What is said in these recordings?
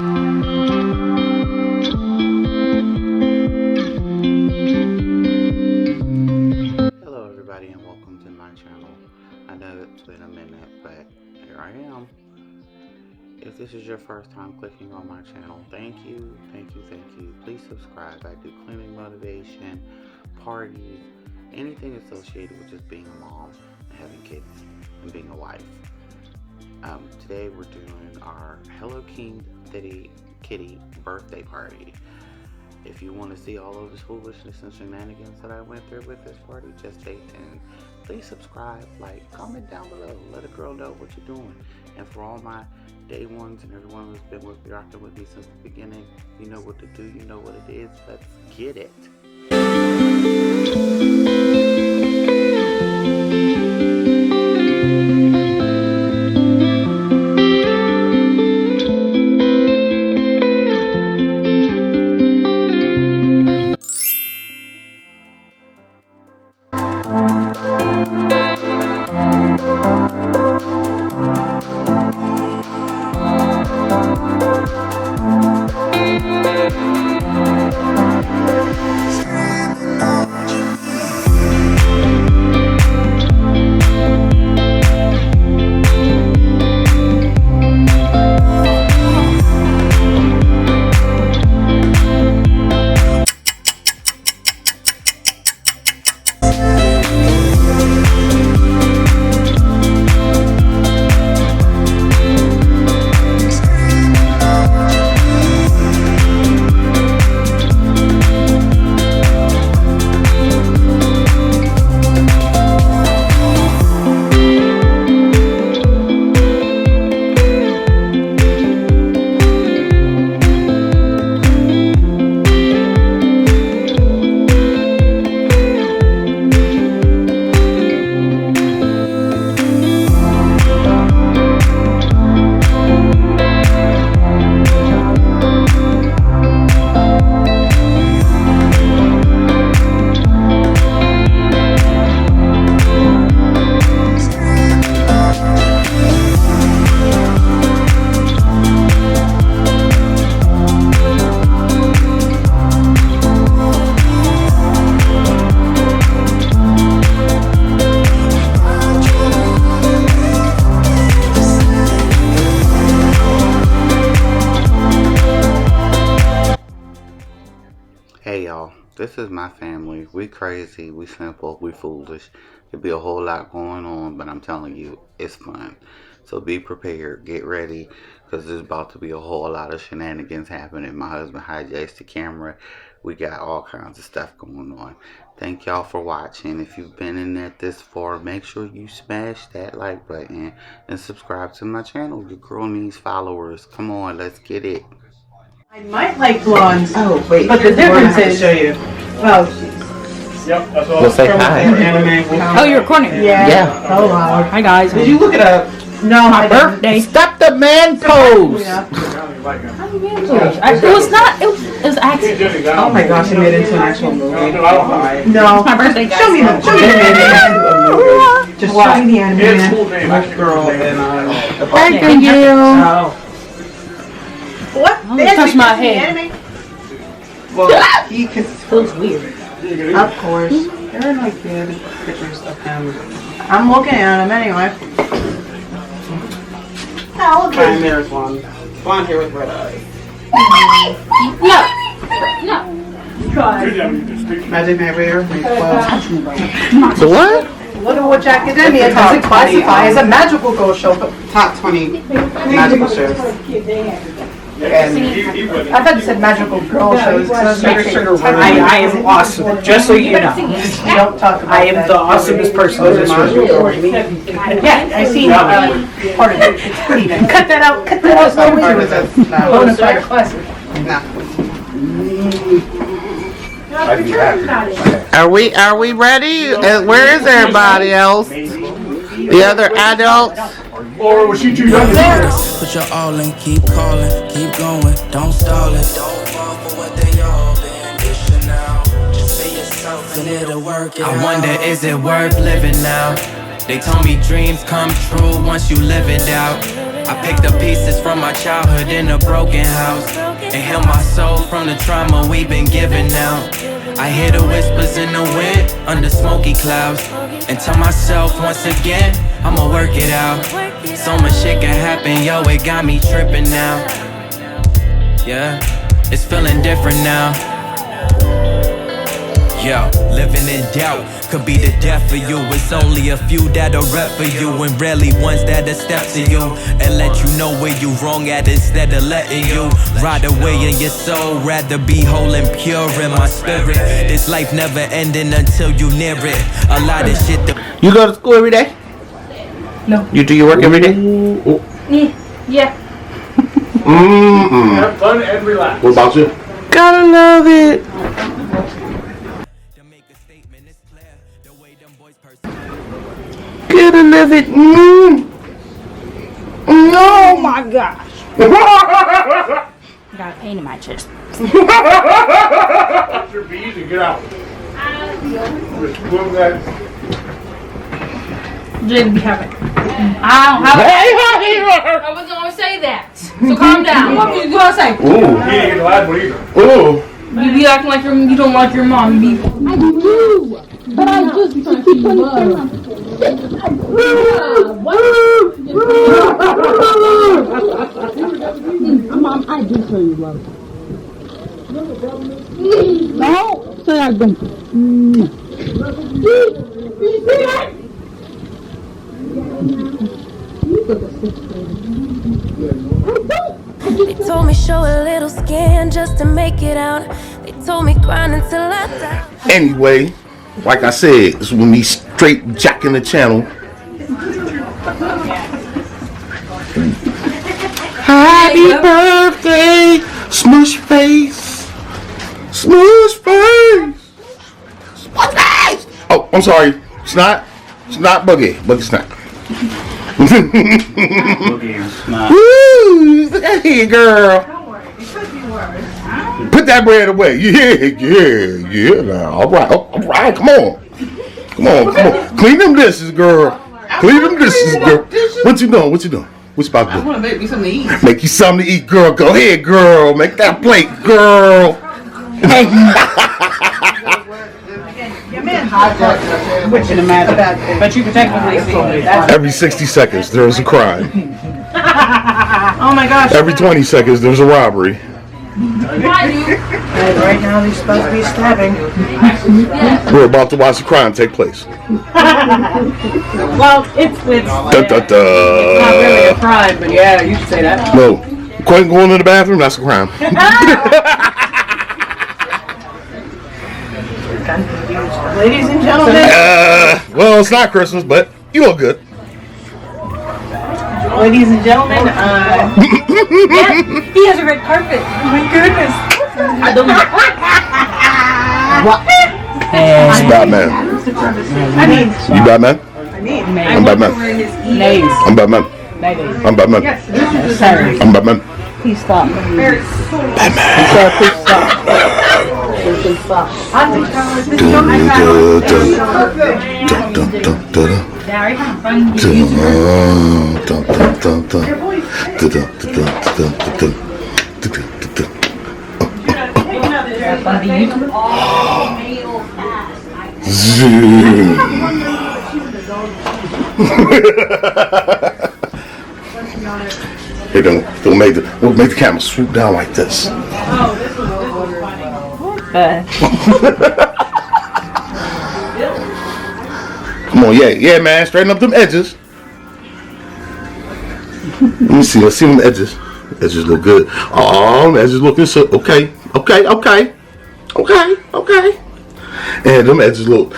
Hello everybody and welcome to my channel. I know it's been a minute, but here I am. If this is your first time clicking on my channel, thank you. Please subscribe. I do cleaning motivation, parties, anything associated with just being a mom and having kids and being a wife. Today we're doing our Hello Kitty birthday party. If you want to see all of the foolishness and shenanigans that I went through with this party, just stay tuned. Please subscribe, like, comment down below. Let a girl know what you're doing. And for all my day ones and everyone who's been rocking with me since the beginning, you know what to do, you know what it is. Let's get it. Hey y'all, this is my family. We crazy, we simple, we foolish. There'll be a whole lot going on, but I'm telling you, it's fun. So be prepared, get ready, because there's about to be a whole lot of shenanigans happening. My husband hijacks the camera. We got all kinds of stuff going on. Thank y'all for watching. If you've been in there this far, make sure you smash that like button and subscribe to my channel. Your girl needs followers. Come on, let's get it. I might like blondes. Oh, wait. But the difference is, show you. oh, jeez. Yep, that's all. We'll say hi. Oh, you're recording? Yeah. Oh, wow. Hi, guys. Did you look it up? No, My I didn't. birthday. Stop the man pose! Yeah. It was not. It was accident. Oh my gosh, it made it into an actual movie. No. My birthday, guys. Show me the anime. Just Show show me the anime. It's man. cool name, Black actually. girl and the Thank you. Oh. What? Don't They actually touch my put the head. anime? Well, he could. Feels weird. Of course. There are like good pictures of him. I'm looking at them anyway. Oh, look Fine, at there's one. Blonde hair with red eyes. Magic Nightmare, May 12. The what? Look at what Academia does it classify as a magical girl show. But Top 20 magical shows. And I thought you said magical girl shows. I am awesome, just so you know. You don't talk about I am that. the awesomest person in this magical room. girl. Yeah, I seen part of it. It's pretty. Cut that out. Cut that out. Some part of it. No. Bonafide classic. Are we ready? Where is everybody else? The other adults? Or was she too young to do this? Put your all in, keep calling, keep going, don't stall it. Don't fall for what they all been dishing out. Just be yourself and it'll work it out. I wonder, is it worth living now? They told me dreams come true once you live it out. I picked up pieces from my childhood in a broken house and heal my soul from the trauma we've been giving out. I hear the whispers in the wind under smoky clouds and tell myself once again, I'ma work it out. So much shit can happen, yo, it got me tripping now. Yeah, it's feeling different now. Yo, living in doubt could be the death for you. It's only a few that'll rep for you, and rarely ones that'll step to you and let you know where you wrong at instead of letting you ride away in your soul. Rather be whole and pure in my spirit. This life never ending until you near it. A lot of shit that You go to school every day? No. You do your work every day? Yeah. Have fun and relax. What about you? Gotta love it. to make a statement is clear. The way them boys Gotta love it. Oh my gosh. Got a pain in my chest. Put your bees and get out. Just move that. Jake, be happy. I don't have I was gonna say that. So calm down. What were you gonna say? He ain't get the last one either. Ooh. You be acting like you don't like your mom. You be, I do, but I just keep putting things on. Mom, I do show you love. No, say I don't. They told me show a little skin just to make it out. They told me grind until I die. Anyway, like I said, this was me straight jacking the channel. Happy birthday, Smush Face. Smush Face. Smush Face. Oh, I'm sorry. It's not Boogie. Boogie Snap. Woo! Hey, girl. Put that bread away. Yeah. Now, all right. Come on. Clean them dishes, girl. Clean them dishes, girl. What you doing? What you about to do? I want to make me something to eat. Make you something to eat, girl. Go ahead, girl. Make that plate, girl. Which in a matter. But you can technically see that. Every 60 seconds, there's a crime. Oh my gosh. Every 20 seconds, there's a robbery. And right now they're supposed to be stabbing. We're about to watch a crime take place. Well, it's Da, da, not really a da. crime, but yeah, you should say that. No. Quentin going to the bathroom, that's a crime. Ladies and gentlemen. Well, it's not Christmas, but you look good. Ladies and gentlemen, yeah, he has a red carpet. oh my goodness. I don't know. It's Batman. I mean, You Batman? I'm Batman. nays. I'm Batman. I'm Batman. Sorry. I'm Batman. Please stop. Please stop. Please stop. Barry, fun. Hey, we'll make the camera swoop down like this. Come on, yeah, man, straighten up them edges. Let me see, let's see them edges. Edges look good. Oh, edges looking so okay. And them edges look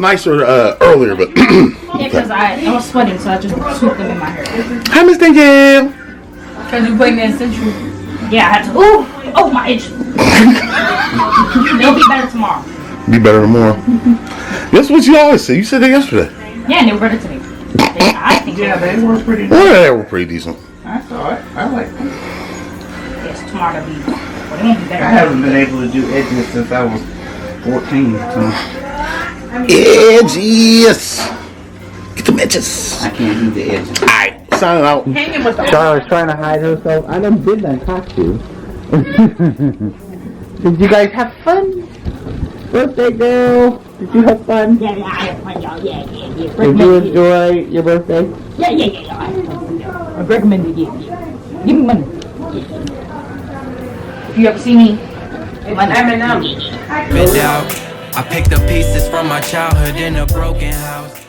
nicer earlier, but Yeah, because I was sweating, so I just swooped them in my hair. hi, Miss Danielle. Because you put me in central. Yeah, I had to. Oh, my itch. It'll be better tomorrow. Be better tomorrow. That's what you always say. You said that yesterday. Yeah, and they were better today. I think They were pretty Well, they were pretty decent. That's alright. I like them. yes, tomorrow will be. Well, they won't be better. I haven't been able to do edges since I was 14, so Edges. Get them edges. I can't do the edges. Alright. signing out. Hanging with the Charlotte's trying to hide herself. I done did that costume. Did you guys have fun? Birthday girl, did you have fun? Yeah, I had fun, y'all. Yeah. Did you enjoy your birthday? Yeah. I recommend it. Yeah. Give me money. You ever see me? It's Eminem. Been out. I picked up pieces from my childhood in a broken house.